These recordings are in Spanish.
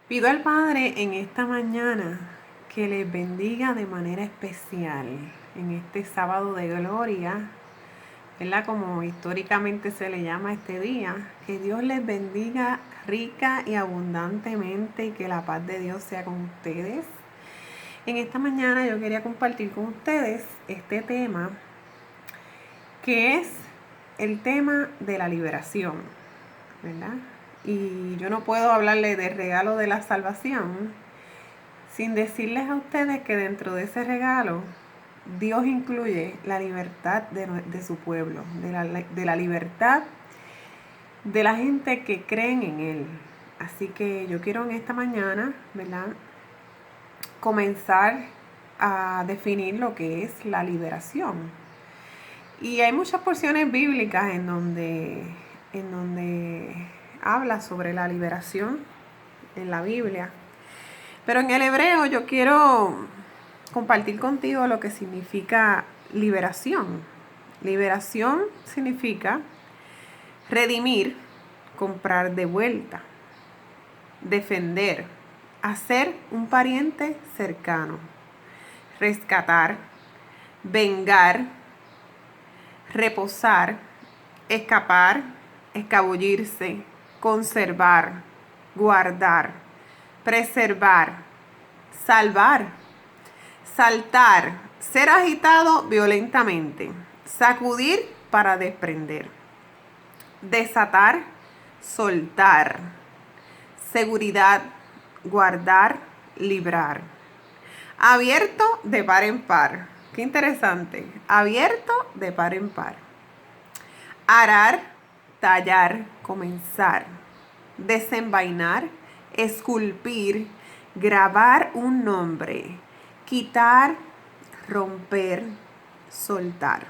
Pido al Padre en esta mañana que les bendiga de manera especial en este sábado de gloria, ¿verdad? Como históricamente se le llama este día. Que Dios les bendiga rica y abundantemente y que la paz de Dios sea con ustedes. En esta mañana yo quería compartir con ustedes este tema, que es el tema de la liberación, ¿verdad? Y yo no puedo hablarles del regalo de la salvación sin decirles a ustedes que dentro de ese regalo Dios incluye la libertad de su pueblo, de la libertad de la gente que creen en Él. Así que yo quiero en esta mañana, ¿verdad?, comenzar a definir lo que es la liberación. Y hay muchas porciones bíblicas en donde habla sobre la liberación en la Biblia. Pero en el hebreo yo quiero compartir contigo lo que significa liberación. Liberación significa redimir, comprar de vuelta, defender, hacer un pariente cercano, rescatar, vengar, reposar, escapar, escabullirse, conservar, guardar, preservar, salvar, saltar, ser agitado violentamente, sacudir para desprender, desatar, soltar, seguridad, guardar, librar, abierto de par en par. Qué interesante. Abierto de par en par. Arar, tallar, comenzar, desenvainar, esculpir, grabar un nombre, quitar, romper, soltar.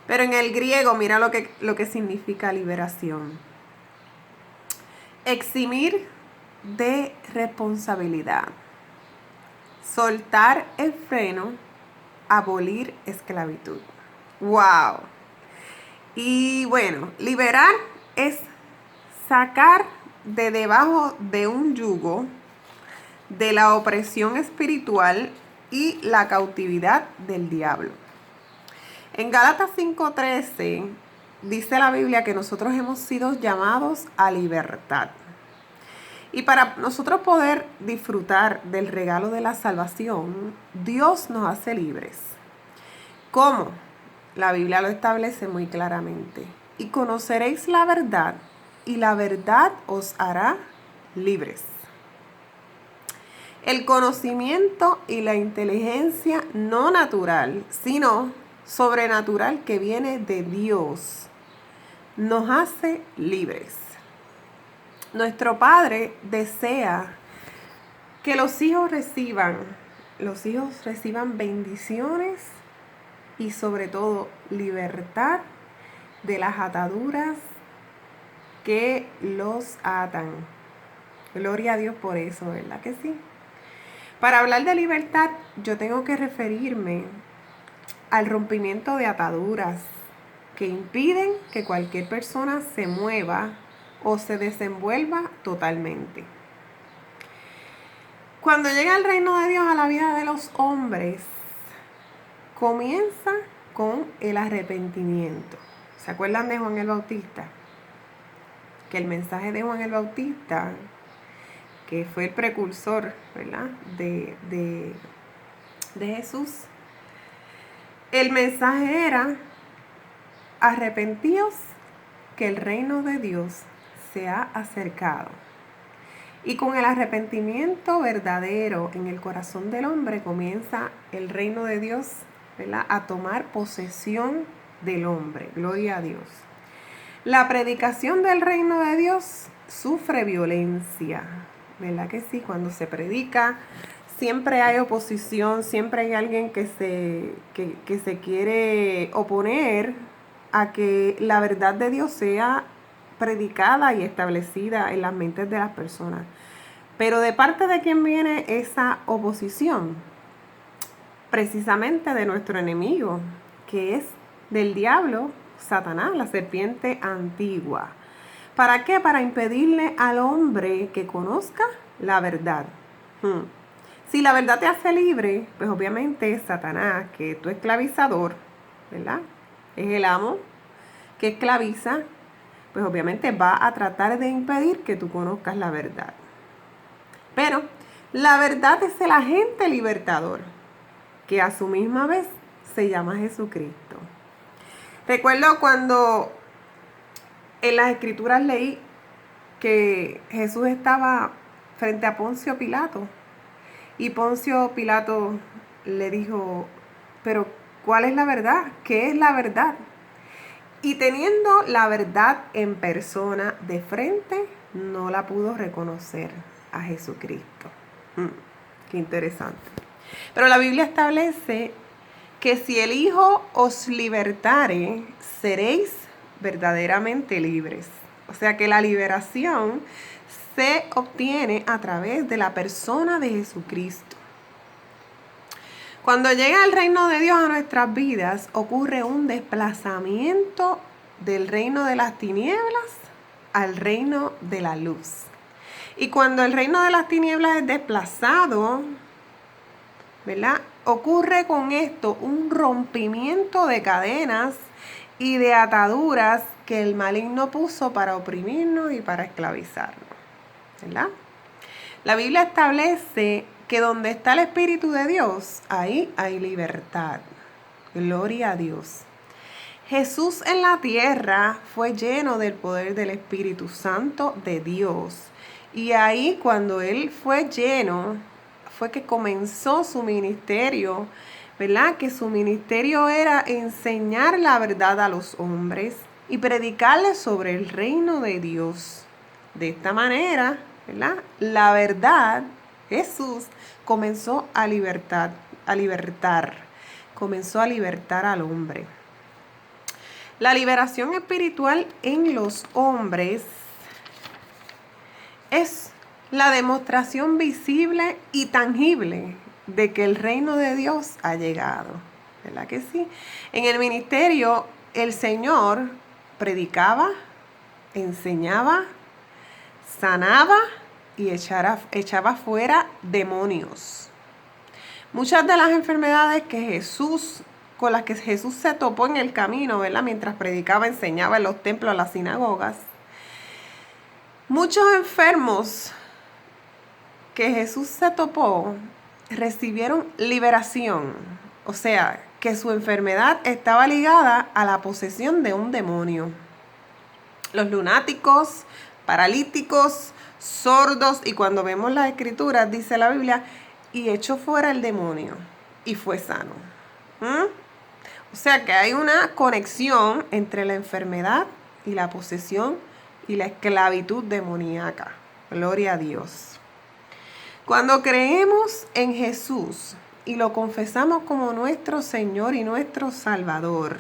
Pero en el griego, mira lo que significa liberación. Eximir de responsabilidad, soltar el freno, abolir esclavitud. ¡Wow! Y bueno, liberar es sacar de debajo de un yugo, de la opresión espiritual y la cautividad del diablo. En Gálatas 5:13 dice la Biblia que nosotros hemos sido llamados a libertad. Y para nosotros poder disfrutar del regalo de la salvación, Dios nos hace libres. ¿Cómo? La Biblia lo establece muy claramente. Y conoceréis la verdad, y la verdad os hará libres. El conocimiento y la inteligencia no natural, sino sobrenatural que viene de Dios, nos hace libres. Nuestro Padre desea que los hijos reciban bendiciones y sobre todo libertad de las ataduras que los atan. Gloria a Dios por eso, ¿verdad que sí? Para hablar de libertad, yo tengo que referirme al rompimiento de ataduras que impiden que cualquier persona se mueva o se desenvuelva totalmente. Cuando llega el reino de Dios a la vida de los hombres, comienza con el arrepentimiento. ¿Se acuerdan de Juan el Bautista? Que el mensaje de Juan el Bautista, que fue el precursor, ¿verdad?, de Jesús, el mensaje era: arrepentíos, que el reino de Dios se ha acercado. Y con el arrepentimiento verdadero en el corazón del hombre comienza el reino de Dios, ¿verdad?, a tomar posesión del hombre. Gloria a Dios. La predicación del reino de Dios sufre violencia, ¿verdad que sí? Cuando se predica siempre hay oposición, siempre hay alguien que se quiere oponer a que la verdad de Dios sea predicada y establecida en las mentes de las personas. Pero ¿de parte de quién viene esa oposición? Precisamente de nuestro enemigo, que es del diablo, Satanás, la serpiente antigua. ¿Para qué? Para impedirle al hombre que conozca la verdad. Si la verdad te hace libre, pues obviamente Satanás, que es tu esclavizador, ¿verdad? Es el amo que esclaviza, pues obviamente va a tratar de impedir que tú conozcas la verdad. Pero la verdad es el agente libertador, que a su misma vez se llama Jesucristo. Recuerdo cuando en las escrituras leí que Jesús estaba frente a Poncio Pilato y Poncio Pilato le dijo, pero ¿cuál es la verdad? ¿Qué es la verdad? Y teniendo la verdad en persona de frente, no la pudo reconocer a Jesucristo. Qué interesante. Pero la Biblia establece que si el Hijo os libertare, seréis verdaderamente libres. O sea que la liberación se obtiene a través de la persona de Jesucristo. Cuando llega el reino de Dios a nuestras vidas, ocurre un desplazamiento del reino de las tinieblas al reino de la luz. Y cuando el reino de las tinieblas es desplazado, ¿verdad? Ocurre con esto un rompimiento de cadenas y de ataduras que el maligno puso para oprimirnos y para esclavizarnos, ¿verdad? La Biblia establece que donde está el Espíritu de Dios, ahí hay libertad. Gloria a Dios. Jesús en la tierra fue lleno del poder del Espíritu Santo de Dios. Y ahí cuando Él fue lleno, fue que comenzó su ministerio, ¿verdad? Que su ministerio era enseñar la verdad a los hombres y predicarles sobre el reino de Dios. De esta manera, ¿verdad? La verdad, Jesús comenzó a libertar, comenzó a libertar al hombre. La liberación espiritual en los hombres es la demostración visible y tangible de que el reino de Dios ha llegado. ¿Verdad que sí? En el ministerio, el Señor predicaba, enseñaba, sanaba y echaba fuera demonios. Muchas de las enfermedades con las que Jesús se topó en el camino, ¿verdad? Mientras predicaba, enseñaba en los templos, en las sinagogas. Muchos enfermos que Jesús se topó recibieron liberación. O sea, que su enfermedad estaba ligada a la posesión de un demonio. Los lunáticos, paralíticos, sordos, y cuando vemos las escrituras, dice la Biblia, y echó fuera el demonio y fue sano. O sea que hay una conexión entre la enfermedad y la posesión y la esclavitud demoníaca. Gloria a Dios. Cuando creemos en Jesús y lo confesamos como nuestro Señor y nuestro Salvador,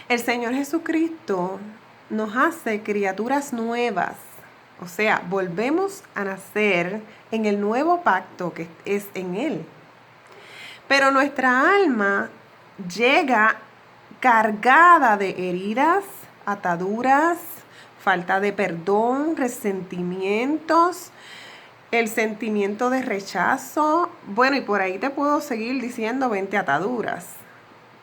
el Señor Jesucristo nos hace criaturas nuevas. O sea, volvemos a nacer en el nuevo pacto que es en Él. Pero nuestra alma llega cargada de heridas, ataduras, falta de perdón, resentimientos, el sentimiento de rechazo. Bueno, y por ahí te puedo seguir diciendo 20 ataduras.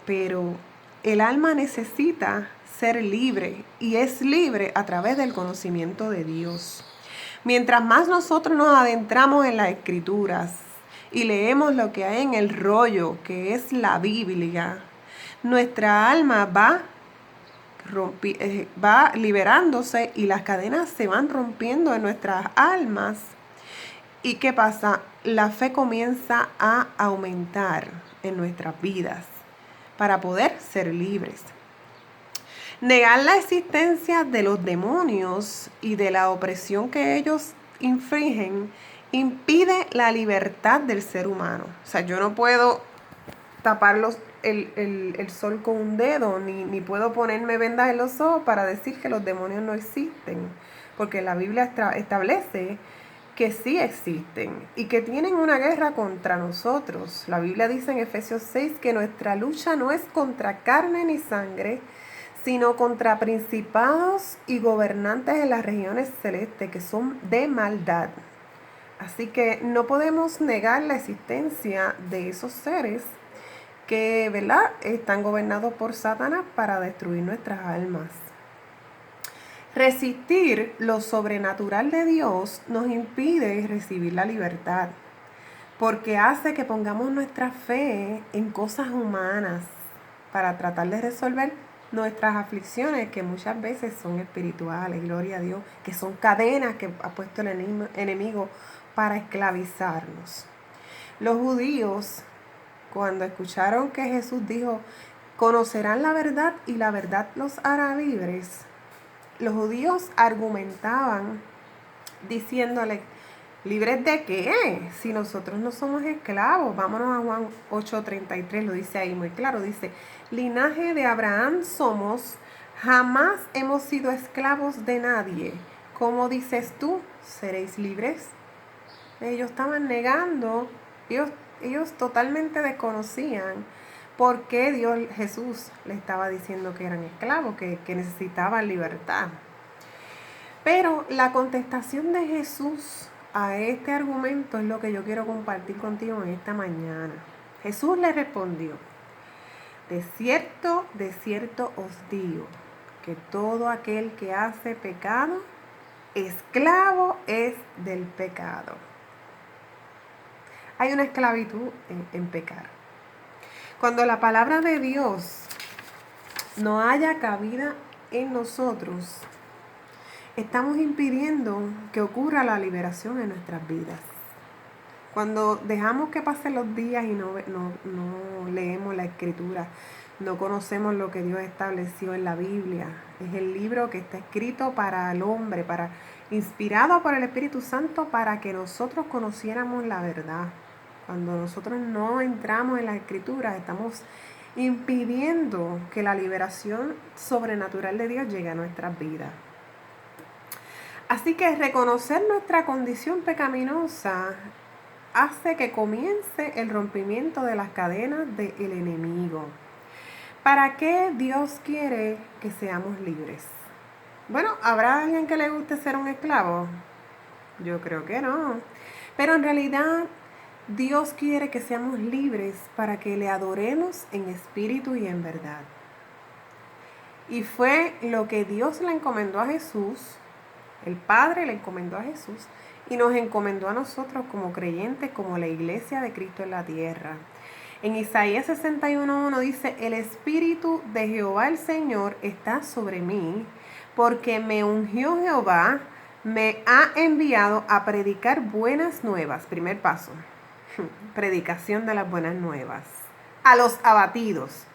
Pero el alma necesita ser libre y es libre a través del conocimiento de Dios. Mientras más nosotros nos adentramos en las escrituras y leemos lo que hay en el rollo, que es la Biblia, nuestra alma va liberándose y las cadenas se van rompiendo en nuestras almas. ¿Y qué pasa? La fe comienza a aumentar en nuestras vidas para poder ser libres. Negar la existencia de los demonios y de la opresión que ellos infringen impide la libertad del ser humano. O sea, yo no puedo tapar el sol con un dedo, ni puedo ponerme vendas en los ojos para decir que los demonios no existen, porque la Biblia establece que sí existen y que tienen una guerra contra nosotros. La Biblia dice en Efesios 6 que nuestra lucha no es contra carne ni sangre, sino contra principados y gobernantes en las regiones celestes que son de maldad. Así que no podemos negar la existencia de esos seres que, ¿verdad?, están gobernados por Satanás para destruir nuestras almas. Resistir lo sobrenatural de Dios nos impide recibir la libertad, porque hace que pongamos nuestra fe en cosas humanas para tratar de resolver nuestras aflicciones, que muchas veces son espirituales, gloria a Dios, que son cadenas que ha puesto el enemigo para esclavizarnos. Los judíos, cuando escucharon que Jesús dijo, conocerán la verdad y la verdad los hará libres, los judíos argumentaban diciéndole, ¿libres de qué? Si nosotros no somos esclavos. Vámonos a Juan 8:33, lo dice ahí muy claro. Dice, linaje de Abraham somos, jamás hemos sido esclavos de nadie. ¿Cómo dices tú? ¿Seréis libres? Ellos estaban negando, ellos totalmente desconocían por qué Jesús le estaba diciendo que eran esclavos, que necesitaban libertad. Pero la contestación de Jesús a este argumento es lo que yo quiero compartir contigo en esta mañana. Jesús le respondió, de cierto os digo, que todo aquel que hace pecado, esclavo es del pecado. Hay una esclavitud en pecar. Cuando la palabra de Dios no haya cabida en nosotros, estamos impidiendo que ocurra la liberación en nuestras vidas. Cuando dejamos que pasen los días y no leemos la Escritura, no conocemos lo que Dios estableció en la Biblia. Es el libro que está escrito para el hombre, inspirado por el Espíritu Santo para que nosotros conociéramos la verdad. Cuando nosotros no entramos en la Escritura, estamos impidiendo que la liberación sobrenatural de Dios llegue a nuestras vidas. Así que reconocer nuestra condición pecaminosa hace que comience el rompimiento de las cadenas del enemigo. ¿Para qué Dios quiere que seamos libres? Bueno, ¿habrá alguien que le guste ser un esclavo? Yo creo que no. Pero en realidad Dios quiere que seamos libres para que le adoremos en espíritu y en verdad. Y fue lo que Dios le encomendó a Jesús. El Padre le encomendó a Jesús y nos encomendó a nosotros como creyentes, como la iglesia de Cristo en la tierra. En Isaías 61:1 dice, el Espíritu de Jehová el Señor está sobre mí, porque me ungió Jehová, me ha enviado a predicar buenas nuevas. Primer paso, predicación de las buenas nuevas. A los abatidos,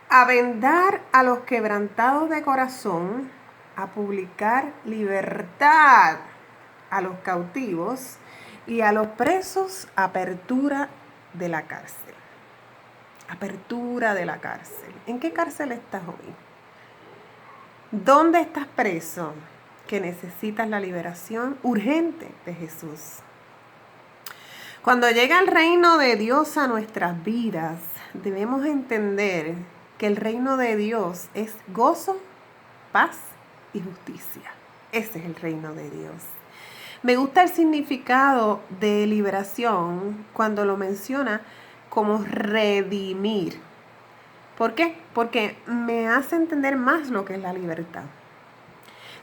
a vendar a los quebrantados de corazón, a publicar libertad a los cautivos y a los presos, apertura de la cárcel. Apertura de la cárcel. ¿En qué cárcel estás hoy? ¿Dónde estás preso? Que necesitas la liberación urgente de Jesús. Cuando llega el reino de Dios a nuestras vidas, debemos entender que el reino de Dios es gozo, paz y justicia. Ese es el reino de Dios. Me gusta el significado de liberación cuando lo menciona como redimir. ¿Por qué? Porque me hace entender más lo que es la libertad.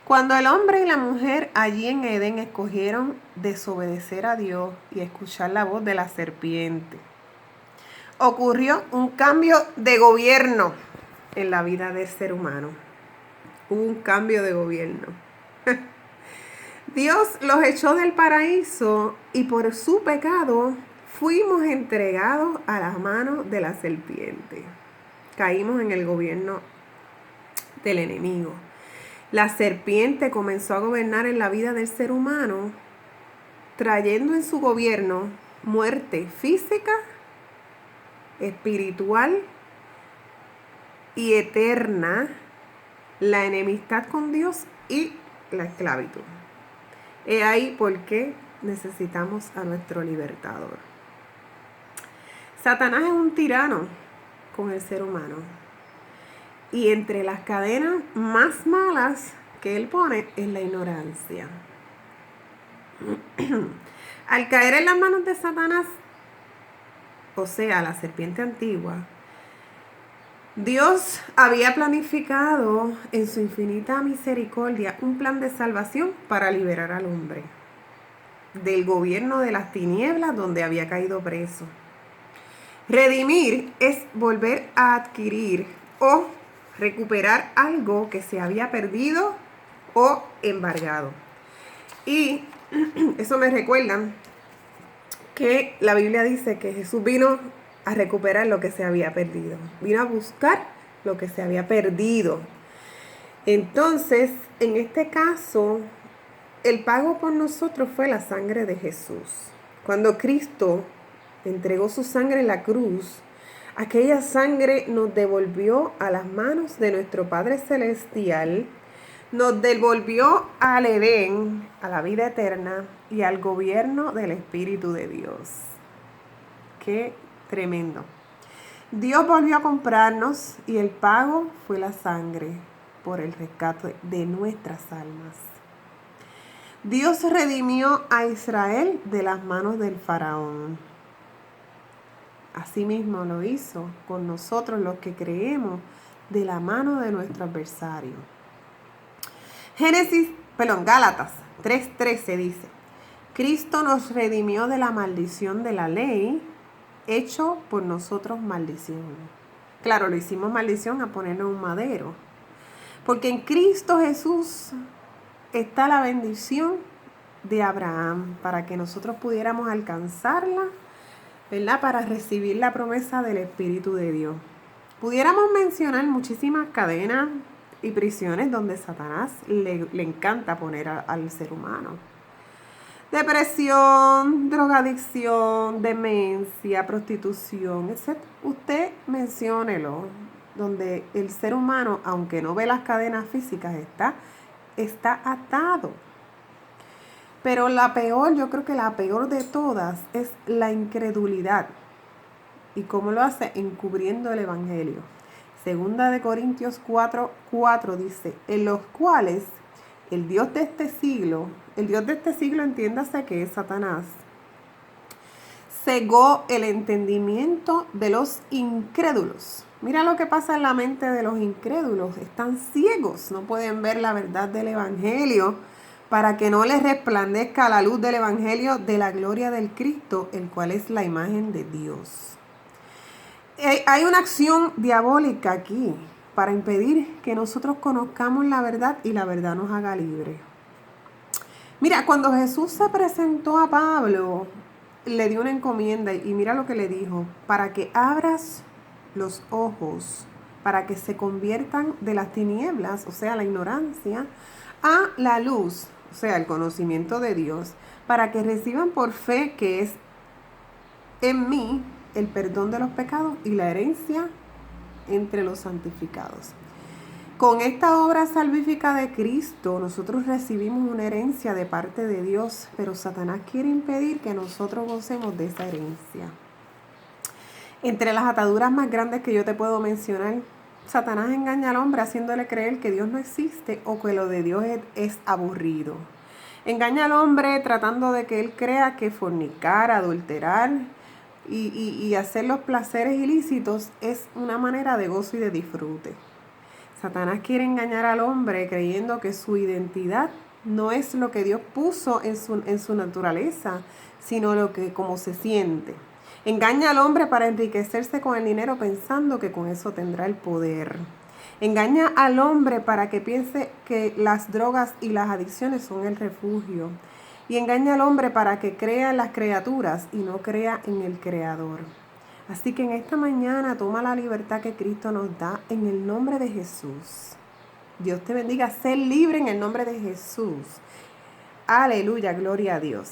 Cuando el hombre y la mujer allí en Edén escogieron desobedecer a Dios y escuchar la voz de la serpiente, ocurrió un cambio de gobierno en la vida del ser humano. Hubo un cambio de gobierno. Dios los echó del paraíso y por su pecado fuimos entregados a las manos de la serpiente. Caímos en el gobierno del enemigo. La serpiente comenzó a gobernar en la vida del ser humano, trayendo en su gobierno muerte física, espiritual y eterna, la enemistad con Dios y la esclavitud. He ahí por qué necesitamos a nuestro libertador. Satanás es un tirano con el ser humano. Y entre las cadenas más malas que él pone es la ignorancia. Al caer en las manos de Satanás, o sea, la serpiente antigua, Dios había planificado en su infinita misericordia un plan de salvación para liberar al hombre del gobierno de las tinieblas donde había caído preso. Redimir es volver a adquirir o recuperar algo que se había perdido o embargado. Y eso me recuerda que la Biblia dice que Jesús vino a recuperar lo que se había perdido. Vino a buscar lo que se había perdido. Entonces, en este caso, el pago por nosotros fue la sangre de Jesús. Cuando Cristo entregó su sangre en la cruz, aquella sangre nos devolvió a las manos de nuestro Padre Celestial, nos devolvió al Edén, a la vida eterna y al gobierno del Espíritu de Dios. ¡Qué tremendo! Dios volvió a comprarnos y el pago fue la sangre por el rescate de nuestras almas. Dios redimió a Israel de las manos del faraón. Asimismo lo hizo con nosotros los que creemos de la mano de nuestro adversario. Gálatas 3:13 dice: Cristo nos redimió de la maldición de la ley, hecho por nosotros maldición. Claro, lo hicimos maldición a ponerlo en un madero. Porque en Cristo Jesús está la bendición de Abraham para que nosotros pudiéramos alcanzarla, ¿verdad? Para recibir la promesa del Espíritu de Dios. Pudiéramos mencionar muchísimas cadenas y prisiones donde Satanás le encanta poner al ser humano. Depresión, drogadicción, demencia, prostitución, etc. Usted menciónelo, donde el ser humano, aunque no ve las cadenas físicas, está atado. Pero yo creo que la peor de todas es la incredulidad. ¿Y cómo lo hace? Encubriendo el Evangelio. Segunda de Corintios 4:4 dice: en los cuales el Dios de este siglo, entiéndase que es Satanás, cegó el entendimiento de los incrédulos. Mira lo que pasa en la mente de los incrédulos. Están ciegos, no pueden ver la verdad del Evangelio, para que no les resplandezca la luz del Evangelio de la gloria del Cristo, el cual es la imagen de Dios. Hay una acción diabólica aquí para impedir que nosotros conozcamos la verdad y la verdad nos haga libre. Mira, cuando Jesús se presentó a Pablo, le dio una encomienda y mira lo que le dijo: para que abras los ojos, para que se conviertan de las tinieblas, o sea, la ignorancia, a la luz, o sea, el conocimiento de Dios, para que reciban por fe que es en mí el perdón de los pecados y la herencia entre los santificados. Con esta obra salvífica de Cristo, nosotros recibimos una herencia de parte de Dios, pero Satanás quiere impedir que nosotros gocemos de esa herencia. Entre las ataduras más grandes que yo te puedo mencionar, Satanás engaña al hombre haciéndole creer que Dios no existe o que lo de Dios es aburrido. Engaña al hombre tratando de que él crea que fornicar, adulterar y hacer los placeres ilícitos es una manera de gozo y de disfrute. Satanás quiere engañar al hombre creyendo que su identidad no es lo que Dios puso en su naturaleza, sino como se siente. Engaña al hombre para enriquecerse con el dinero pensando que con eso tendrá el poder. Engaña al hombre para que piense que las drogas y las adicciones son el refugio. Y engaña al hombre para que crea en las criaturas y no crea en el Creador. Así que en esta mañana toma la libertad que Cristo nos da en el nombre de Jesús. Dios te bendiga. Sé libre en el nombre de Jesús. Aleluya, gloria a Dios.